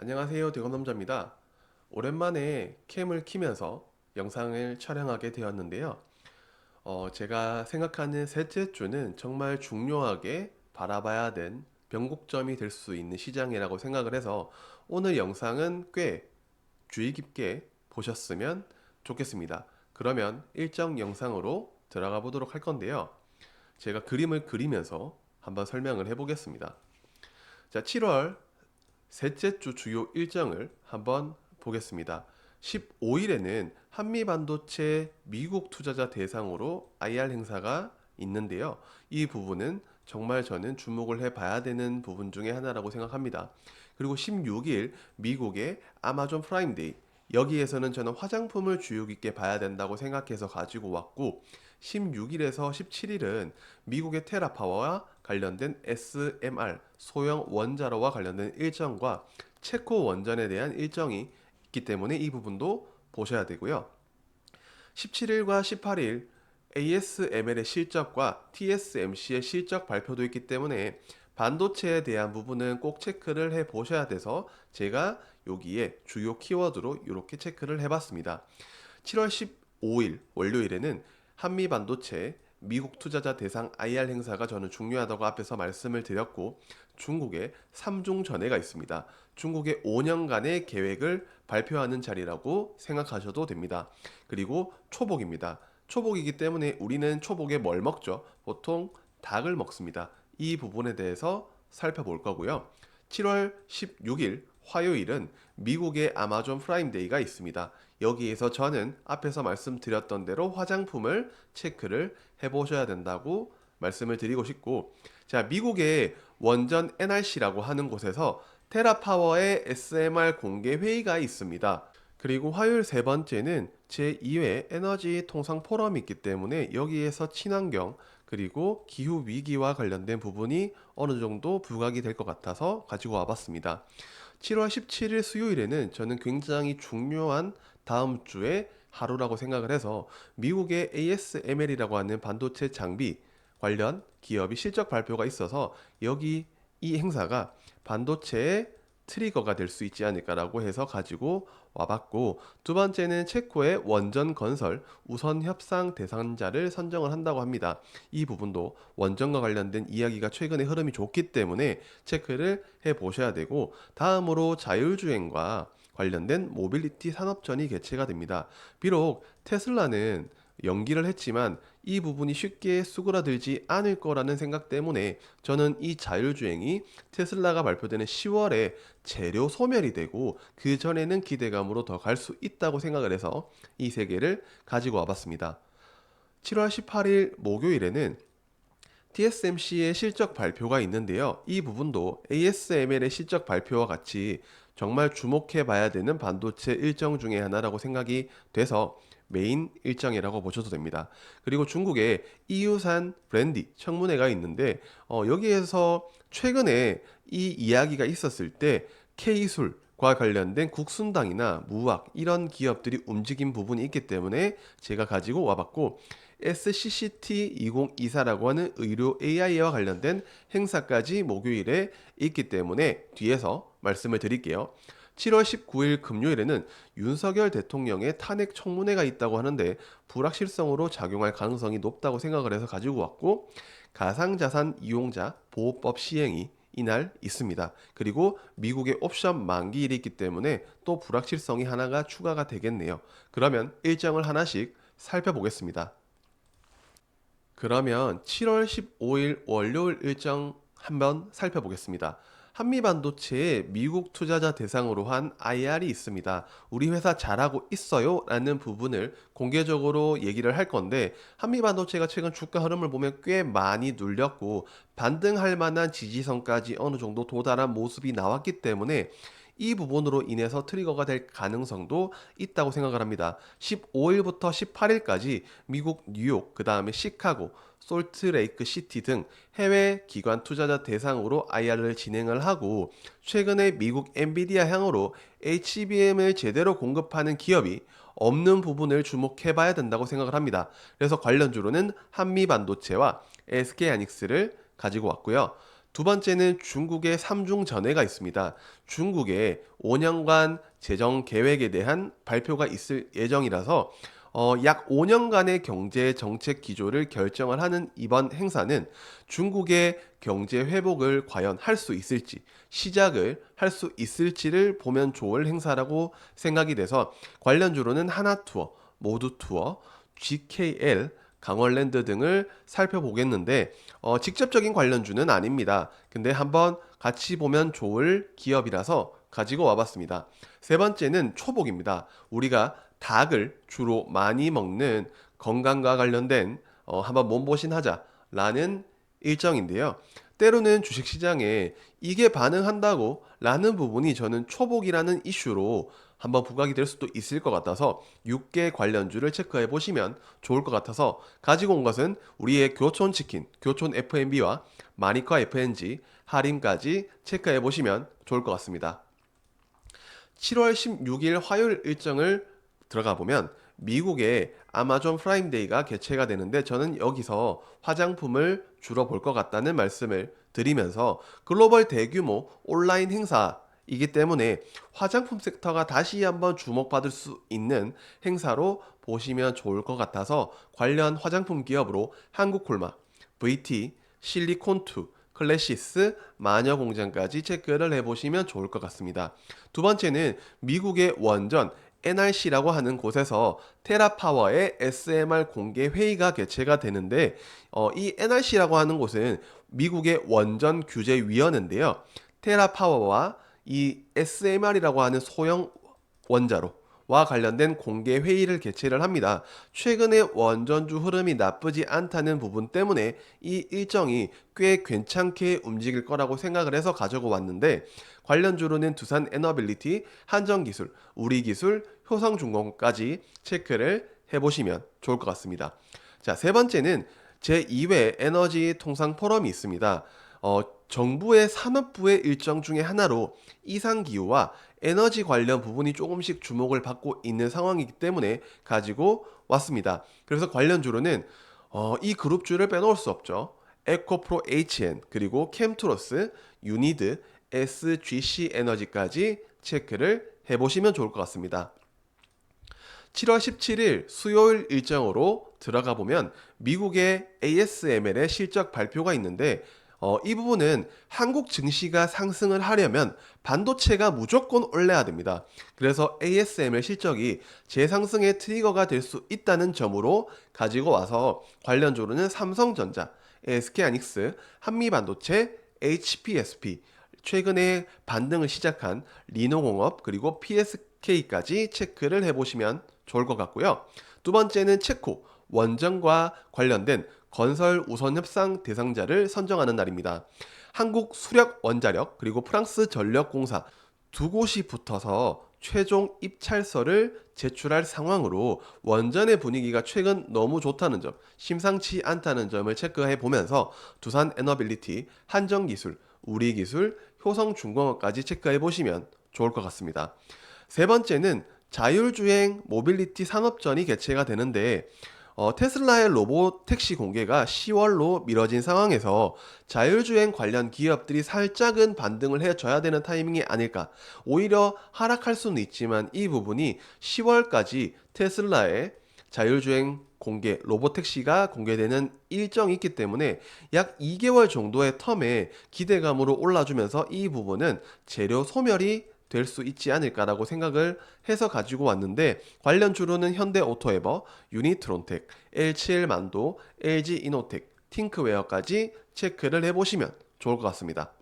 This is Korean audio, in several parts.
안녕하세요, 대건남자입니다. 오랜만에 캠을 키면서 영상을 촬영하게 되었는데요. 제가 생각하는 셋째 주는 정말 중요하게 바라봐야 된 변곡점이 될 수 있는 시장이라고 생각을 해서 오늘 영상은 꽤 주의 깊게 보셨으면 좋겠습니다. 그러면 일정 영상으로 들어가 보도록 할 건데요. 제가 그림을 그리면서 한번 설명을 해보겠습니다. 자, 7월 셋째 주 주요 일정을 한번 보겠습니다. 15일에는 한미반도체 미국 투자자 대상으로 IR 행사가 있는데요. 이 부분은 정말 저는 주목을 해봐야 되는 부분 중에 하나라고 생각합니다. 그리고 16일 미국의 아마존 프라임데이, 여기에서는 저는 화장품을 주의 깊게 봐야 된다고 생각해서 가지고 왔고, 16일에서 17일은 미국의 테라파워와 관련된 SMR 소형 원자로와 관련된 일정과 체코 원전에 대한 일정이 있기 때문에 이 부분도 보셔야 되고요. 17일과 18일 ASML의 실적과 TSMC의 실적 발표도 있기 때문에 반도체에 대한 부분은 꼭 체크를 해 보셔야 돼서 제가 여기에 주요 키워드로 이렇게 체크를 해봤습니다. 7월 15일 월요일에는 한미 반도체 미국 투자자 대상 IR 행사가 저는 중요하다고 앞에서 말씀을 드렸고, 중국의 3중 전회가 있습니다. 중국의 5년간의 계획을 발표하는 자리라고 생각하셔도 됩니다. 그리고 초복입니다. 초복이기 때문에 우리는 초복에 뭘 먹죠? 보통 닭을 먹습니다. 이 부분에 대해서 살펴볼 거고요. 7월 16일 화요일은 미국의 아마존 프라임데이가 있습니다. 여기에서 저는 앞에서 말씀드렸던 대로 화장품을 체크를 해보셔야 된다고 말씀을 드리고 싶고, 자, 미국의 원전 NRC라고 하는 곳에서 테라파워의 SMR 공개 회의가 있습니다. 그리고 화요일 세 번째는 제2회 에너지 통상 포럼이 있기 때문에 여기에서 친환경 그리고 기후 위기와 관련된 부분이 어느 정도 부각이 될 것 같아서 가지고 와봤습니다. 7월 17일 수요일에는 저는 굉장히 중요한 다음 주에 하루라고 생각을 해서 미국의 ASML이라고 하는 반도체 장비 관련 기업이 실적 발표가 있어서 여기 이 행사가 반도체의 트리거가 될 수 있지 않을까라고 해서 가지고 와봤고, 두 번째는 체코의 원전 건설 우선 협상 대상자를 선정을 한다고 합니다. 이 부분도 원전과 관련된 이야기가 최근에 흐름이 좋기 때문에 체크를 해 보셔야 되고, 다음으로 자율주행과 관련된 모빌리티 산업전이 개최가 됩니다. 비록 테슬라는 연기를 했지만 이 부분이 쉽게 수그라들지 않을 거라는 생각 때문에 저는 이 자율주행이 테슬라가 발표되는 10월에 재료 소멸이 되고 그 전에는 기대감으로 더 갈 수 있다고 생각을 해서 이 세 개를 가지고 와봤습니다. 7월 18일 목요일에는 TSMC의 실적 발표가 있는데요. 이 부분도 ASML의 실적 발표와 같이 정말 주목해 봐야 되는 반도체 일정 중에 하나라고 생각이 돼서 메인 일정이라고 보셔도 됩니다. 그리고 중국의 이유산 브랜디 청문회가 있는데 여기에서 최근에 이 이야기가 있었을 때 K술과 관련된 국순당이나 무학 이런 기업들이 움직인 부분이 있기 때문에 제가 가지고 와봤고, SCCT2024라고 하는 의료 AI와 관련된 행사까지 목요일에 있기 때문에 뒤에서 말씀을 드릴게요. 7월 19일 금요일에는 윤석열 대통령의 탄핵 청문회가 있다고 하는데 불확실성으로 작용할 가능성이 높다고 생각을 해서 가지고 왔고, 가상자산 이용자 보호법 시행이 이날 있습니다. 그리고 미국의 옵션 만기일이 있기 때문에 또 불확실성이 하나가 추가가 되겠네요. 그러면 일정을 하나씩 살펴보겠습니다. 그러면 7월 15일 월요일 일정 한번 살펴보겠습니다. 한미반도체에 미국 투자자 대상으로 한 IR이 있습니다. 우리 회사 잘하고 있어요 라는 부분을 공개적으로 얘기를 할 건데, 한미반도체가 최근 주가 흐름을 보면 꽤 많이 눌렸고 반등할 만한 지지선까지 어느 정도 도달한 모습이 나왔기 때문에 이 부분으로 인해서 트리거가 될 가능성도 있다고 생각을 합니다. 15일부터 18일까지 미국 뉴욕, 그 다음에 시카고, 솔트레이크 시티 등 해외 기관 투자자 대상으로 IR을 진행을 하고, 최근에 미국 엔비디아 향으로 HBM을 제대로 공급하는 기업이 없는 부분을 주목해 봐야 된다고 생각을 합니다. 그래서 관련주로는 한미 반도체와 SK 하이닉스를 가지고 왔고요. 두 번째는 중국의 삼중 전회가 있습니다. 중국의 5년간 재정 계획에 대한 발표가 있을 예정이라서 약 5년간의 경제 정책 기조를 결정을 하는 이번 행사는 중국의 경제 회복을 과연 할 수 있을지, 시작을 할 수 있을지를 보면 좋을 행사라고 생각이 돼서 관련주로는 하나투어, 모두투어, GKL, 강원랜드 등을 살펴보겠는데 직접적인 관련주는 아닙니다. 근데 한번 같이 보면 좋을 기업이라서 가지고 와봤습니다. 세 번째는 초복입니다. 우리가 닭을 주로 많이 먹는 건강과 관련된 한번 몸보신하자라는 일정인데요. 때로는 주식시장에 이게 반응한다고 라는 부분이 저는 초복이라는 이슈로 한번 부각이 될 수도 있을 것 같아서 6개 관련주를 체크해 보시면 좋을 것 같아서 가지고 온 것은 우리의 교촌치킨, 교촌 F&B와 마니커 F&G, 하림까지 체크해 보시면 좋을 것 같습니다. 7월 16일 화요일 일정을 들어가 보면 미국의 아마존 프라임데이가 개최가 되는데 저는 여기서 화장품을 주로 볼 것 같다는 말씀을 드리면서 글로벌 대규모 온라인 행사이기 때문에 화장품 섹터가 다시 한번 주목받을 수 있는 행사로 보시면 좋을 것 같아서 관련 화장품 기업으로 한국콜마, VT, 실리콘2, 클래시스, 마녀공장까지 체크를 해보시면 좋을 것 같습니다. 두 번째는 미국의 원전 NRC라고 하는 곳에서 테라파워의 SMR 공개 회의가 개최가 되는데 이 NRC라고 하는 곳은 미국의 원전 규제 위원회인데요. 테라파워와 이 SMR이라고 하는 소형 원자로와 관련된 공개 회의를 개최를 합니다. 최근에 원전주 흐름이 나쁘지 않다는 부분 때문에 이 일정이 꽤 괜찮게 움직일 거라고 생각을 해서 가지고 왔는데 관련주로는 두산 에너빌리티, 한정기술, 우리기술, 효성중공업까지 체크를 해보시면 좋을 것 같습니다. 자, 세 번째는 제2회 에너지 통상 포럼이 있습니다. 정부의 산업부의 일정 중에 하나로 이상기후와 에너지 관련 부분이 조금씩 주목을 받고 있는 상황이기 때문에 가지고 왔습니다. 그래서 관련주로는 이 그룹주를 빼놓을 수 없죠. 에코프로 HN 그리고 캠투로스, 유니드, SGC 에너지까지 체크를 해보시면 좋을 것 같습니다. 7월 17일 수요일 일정으로 들어가 보면 미국의 ASML의 실적 발표가 있는데 이 부분은 한국 증시가 상승을 하려면 반도체가 무조건 올라야 됩니다. 그래서 ASML 실적이 재상승의 트리거가 될 수 있다는 점으로 가지고 와서 관련주로는 삼성전자, SK하이닉스, 한미반도체, HPSP, 최근에 반등을 시작한 리노공업 그리고 PSK까지 체크를 해보시면 좋을 것 같고요. 두 번째는 체코, 원전과 관련된 건설 우선 협상 대상자를 선정하는 날입니다. 한국 수력 원자력 그리고 프랑스 전력공사 두 곳이 붙어서 최종 입찰서를 제출할 상황으로 원전의 분위기가 최근 너무 좋다는 점, 심상치 않다는 점을 체크해 보면서 두산 에너빌리티, 한정기술, 우리기술, 효성중공업까지 체크해 보시면 좋을 것 같습니다. 세 번째는 자율주행 모빌리티 산업전이 개최가 되는데 테슬라의 로봇 택시 공개가 10월로 미뤄진 상황에서 자율주행 관련 기업들이 살짝은 반등을 해줘야 되는 타이밍이 아닐까. 오히려 하락할 수는 있지만 이 부분이 10월까지 테슬라의 자율주행 공개, 로봇 택시가 공개되는 일정이 있기 때문에 약 2개월 정도의 텀에 기대감으로 올라주면서 이 부분은 재료 소멸이 될 수 있지 않을까라고 생각을 해서 가지고 왔는데 관련 주로는 현대오토에버, 유니트론텍, LCL만도, LG이노텍, 팅크웨어까지 체크를 해보시면 좋을 것 같습니다.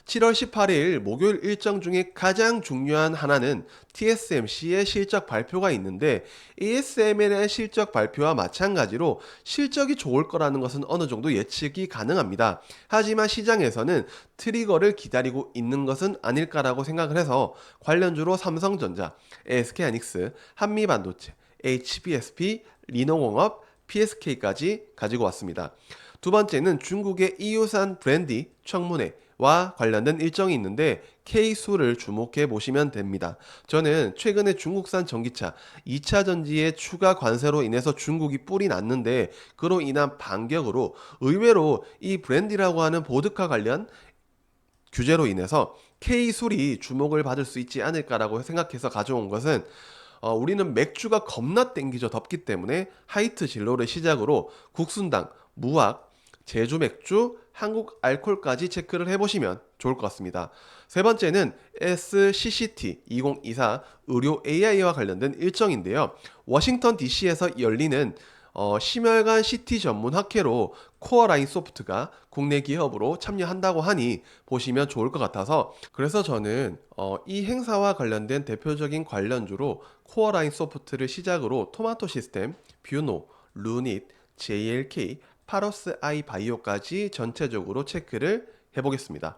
7월 18일 목요일 일정 중에 가장 중요한 하나는 TSMC의 실적 발표가 있는데 ASML의 실적 발표와 마찬가지로 실적이 좋을 거라는 것은 어느 정도 예측이 가능합니다. 하지만 시장에서는 트리거를 기다리고 있는 것은 아닐까라고 생각을 해서 관련주로 삼성전자, SK하이닉스, 한미반도체, HPSP, 리노공업, PSK까지 가지고 왔습니다. 두 번째는 중국의 이유산 브랜디, 청문회, 관련된 일정이 있는데 K수를 주목해 보시면 됩니다. 저는 최근에 중국산 전기차 2차 전지의 추가 관세로 인해서 중국이 뿔이 났는데 그로 인한 반격으로 의외로 이 브랜디라고 하는 보드카 관련 규제로 인해서 K술이 주목을 받을 수 있지 않을까라고 생각해서 가져온 것은 우리는 맥주가 겁나 땡기죠. 덥기 때문에 하이트 진로를 시작으로 국순당, 무악, 제주 맥주, 한국 알콜까지 체크를 해보시면 좋을 것 같습니다. 세 번째는 SCCT 2024 의료 AI와 관련된 일정인데요. 워싱턴 DC에서 열리는 심혈관 CT 전문 학회로 코어라인 소프트가 국내 기업으로 참여한다고 하니 보시면 좋을 것 같아서 그래서 저는 이 행사와 관련된 대표적인 관련주로 코어라인 소프트를 시작으로 토마토 시스템, 뷰노, 루닛, JLK, 파로스 아이 바이오까지 전체적으로 체크를 해보겠습니다.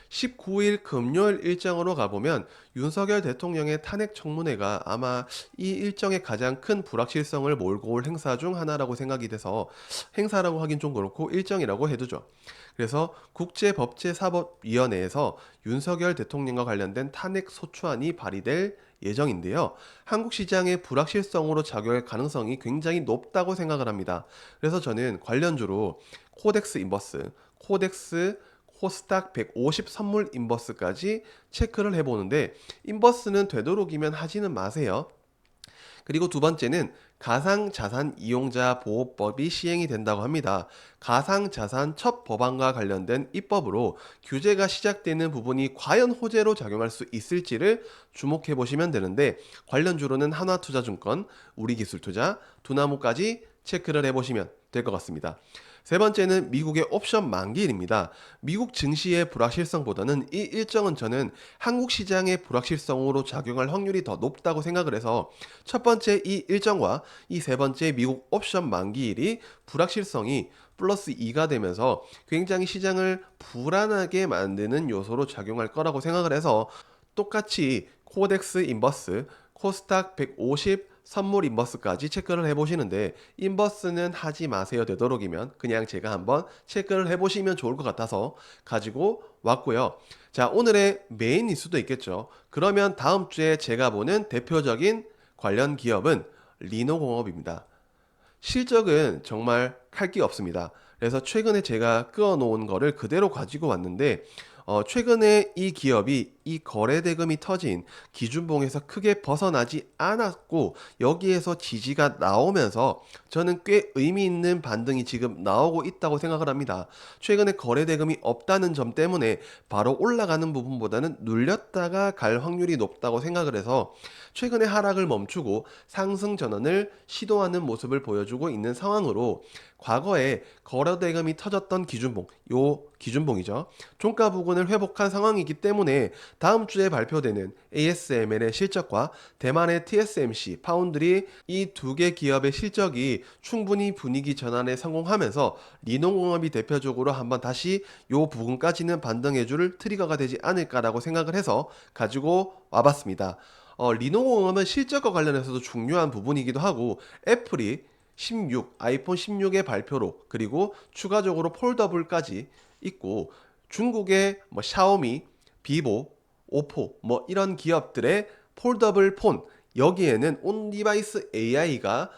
19일 금요일 일정으로 가보면 윤석열 대통령의 탄핵 청문회가 아마 이 일정의 가장 큰 불확실성을 몰고 올 행사 중 하나라고 생각이 돼서 행사라고 하긴 좀 그렇고 일정이라고 해두죠. 그래서 국제법제사법위원회에서 윤석열 대통령과 관련된 탄핵 소추안이 발의될 예정인데요. 한국 시장의 불확실성으로 작용할 가능성이 굉장히 높다고 생각을 합니다. 그래서 저는 관련주로 코덱스 인버스, 코스닥 150 선물 인버스까지 체크를 해보는데 인버스는 되도록이면 하지는 마세요. 그리고 두 번째는 가상자산 이용자 보호법이 시행이 된다고 합니다. 가상자산 첫 법안과 관련된 입법으로 규제가 시작되는 부분이 과연 호재로 작용할 수 있을지를 주목해 보시면 되는데 관련주로는 한화투자증권, 우리기술투자, 두나무까지 체크를 해보시면 될 것 같습니다. 세 번째는 미국의 옵션 만기일입니다. 미국 증시의 불확실성보다는 이 일정은 저는 한국 시장의 불확실성으로 작용할 확률이 더 높다고 생각을 해서 첫 번째 이 일정과 이 세 번째 미국 옵션 만기일이 불확실성이 플러스 2가 되면서 굉장히 시장을 불안하게 만드는 요소로 작용할 거라고 생각을 해서 똑같이 코덱스 인버스, 코스닥 150 선물 인버스까지 체크를 해보시는데 인버스는 하지 마세요. 되도록이면 그냥 제가 한번 체크를 해보시면 좋을 것 같아서 가지고 왔고요. 자, 오늘의 메인일 수도 있겠죠. 그러면 다음 주에 제가 보는 대표적인 관련 기업은 리노공업입니다. 실적은 정말 할 게 없습니다. 그래서 최근에 제가 끄어놓은 거를 그대로 가지고 왔는데 최근에 이 기업이 이 거래 대금이 터진 기준봉에서 크게 벗어나지 않았고 여기에서 지지가 나오면서 저는 꽤 의미 있는 반등이 지금 나오고 있다고 생각을 합니다. 최근에 거래 대금이 없다는 점 때문에 바로 올라가는 부분보다는 눌렸다가 갈 확률이 높다고 생각을 해서 최근에 하락을 멈추고 상승 전환을 시도하는 모습을 보여주고 있는 상황으로 과거에 거래 대금이 터졌던 기준봉, 요 기준봉이죠. 종가 부근을 회복한 상황이기 때문에 다음 주에 발표되는 ASML의 실적과 대만의 TSMC, 파운드리 이 두 개 기업의 실적이 충분히 분위기 전환에 성공하면서 리노공업이 대표적으로 한번 다시 요 부분까지는 반등해줄 트리거가 되지 않을까라고 생각을 해서 가지고 와봤습니다. 리노공업은 실적과 관련해서도 중요한 부분이기도 하고 애플이 16, 아이폰 16의 발표로 그리고 추가적으로 폴더블까지 있고 중국의 샤오미, 비보, 오포 이런 기업들의 폴더블 폰 여기에는 온디바이스 AI가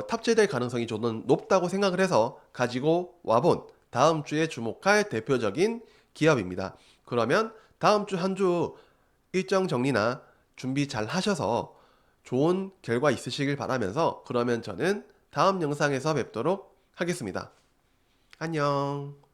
탑재될 가능성이 저는 높다고 생각을 해서 가지고 와본 다음 주에 주목할 대표적인 기업입니다. 그러면 다음 주 한 주 일정 정리나 준비 잘 하셔서 좋은 결과 있으시길 바라면서 그러면 저는 다음 영상에서 뵙도록 하겠습니다. 안녕.